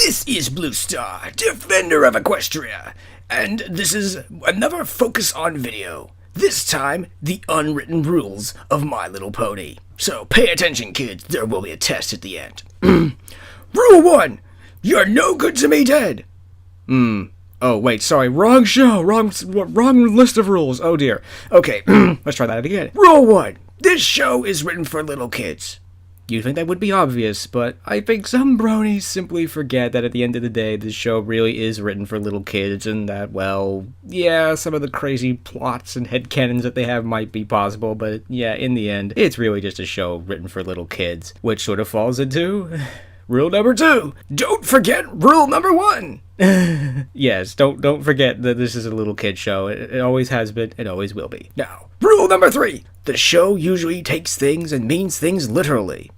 This is Blue Star, Defender of Equestria, and this is another Focus On video. This time, the unwritten rules of My Little Pony. So pay attention, kids, there will be a test at the end. Rule 1, you're no good to me dead. Oh, wait, sorry, wrong show, wrong list of rules, oh dear. Okay, let's try that again. Rule 1, this show is written for little kids. You'd think that would be obvious, but I think some bronies simply forget that at the end of the day, this show really is written for little kids, and that, well, yeah, some of the crazy plots and headcanons that they have might be possible, but yeah, in the end, it's really just a show written for little kids, which sort of falls into rule number 2. Don't forget rule number 1. Yes, don't forget that this is a little kid show. It always has been, it always will be. Now, rule number 3. The show usually takes things and means things literally.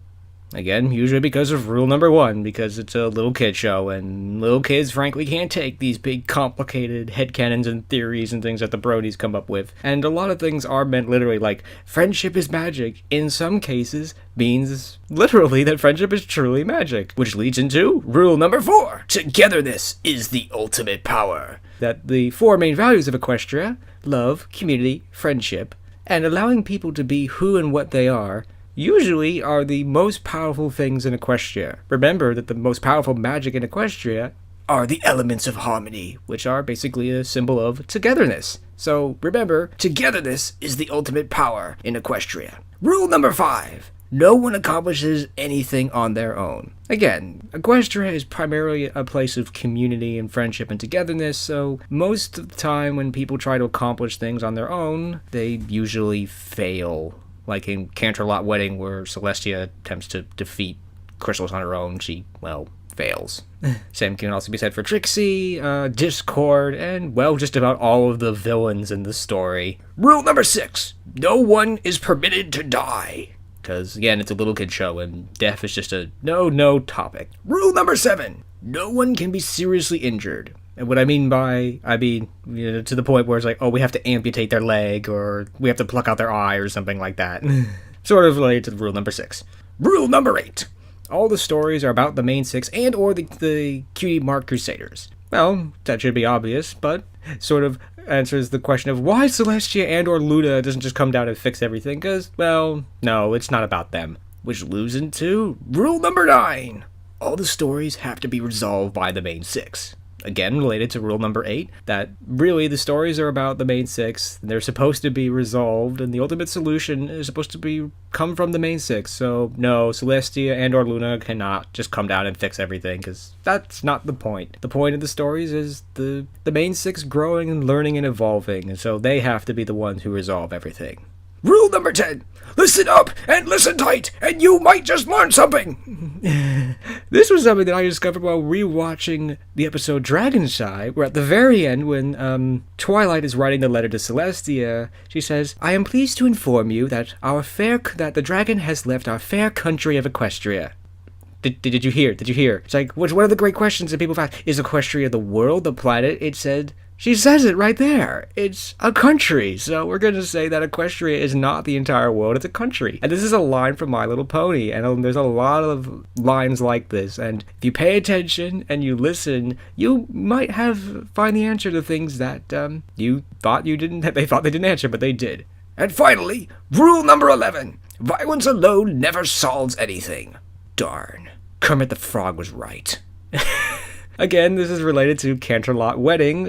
Again, usually because of rule number 1, because it's a little kid show, and little kids frankly can't take these big complicated headcanons and theories and things that the bronies come up with. And a lot of things are meant literally, like friendship is magic, in some cases means literally that friendship is truly magic. Which leads into rule number 4. Togetherness is the ultimate power. That the 4 main values of Equestria, love, community, friendship, and allowing people to be who and what they are, usually are the most powerful things in Equestria. Remember that the most powerful magic in Equestria are the elements of harmony, which are basically a symbol of togetherness. So remember, togetherness is the ultimate power in Equestria. Rule number 5. No one accomplishes anything on their own. Again, Equestria is primarily a place of community and friendship and togetherness, so most of the time when people try to accomplish things on their own, they usually fail. Like in Canterlot Wedding, where Celestia attempts to defeat Crystals on her own, she, well, fails. Same can also be said for Trixie, Discord, and, well, just about all of the villains in the story. Rule number 6. No one is permitted to die. Because, again, it's a little kid show, and death is just a no topic. Rule number 7. No one can be seriously injured. And what I mean, you know, to the point where it's like, oh, we have to amputate their leg, or we have to pluck out their eye, or something like that. Sort of related to rule number 6. Rule number 8. All the stories are about the main 6 and or the Cutie Mark Crusaders. Well, that should be obvious, but sort of answers the question of why Celestia and or Luna doesn't just come down and fix everything, because, well, no, it's not about them. Which leads into rule number 9. All the stories have to be resolved by the main 6. Again, related to rule number 8, that really the stories are about the main 6, they're supposed to be resolved, and the ultimate solution is supposed to come from the main 6, so no, Celestia and or Luna cannot just come down and fix everything, because that's not the point. The point of the stories is the main 6 growing and learning and evolving, and so they have to be the ones who resolve everything. Rule number 10. Listen up and listen tight, and you might just learn something. This was something that I discovered while rewatching the episode Dragonshy, where at the very end, when Twilight is writing the letter to Celestia, she says, "I am pleased to inform you that that the dragon has left our fair country of Equestria." Did you hear? It's like, one of the great questions that people have asked, is Equestria the world, the planet? It said, she says it right there. It's a country. So we're going to say that Equestria is not the entire world, it's a country. And this is a line from My Little Pony, and there's a lot of lines like this. And if you pay attention and you listen, you might find the answer to things that they thought they didn't answer, but they did. And finally, rule number 11. Violence alone never solves anything. Darn. Kermit the Frog was right. Again, this is related to Canterlot Wedding,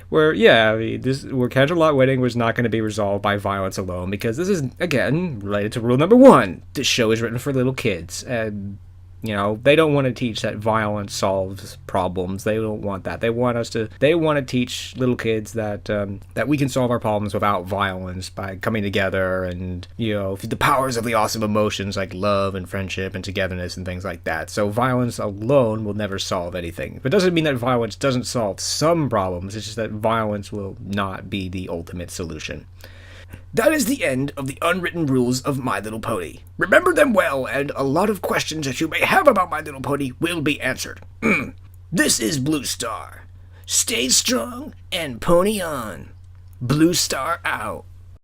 where Canterlot Wedding was not going to be resolved by violence alone, because this is, again, related to rule number 1. This show is written for little kids, and, you know, they don't want to teach that violence solves problems. They don't want that. They want to teach little kids that we can solve our problems without violence by coming together and, you know, the powers of the awesome emotions like love and friendship and togetherness and things like that. So violence alone will never solve anything. But it doesn't mean that violence doesn't solve some problems. It's just that violence will not be the ultimate solution. That is the end of the unwritten rules of My Little Pony. Remember them well, and a lot of questions that you may have about My Little Pony will be answered. This is Blue Star. Stay strong and pony on. Blue Star out.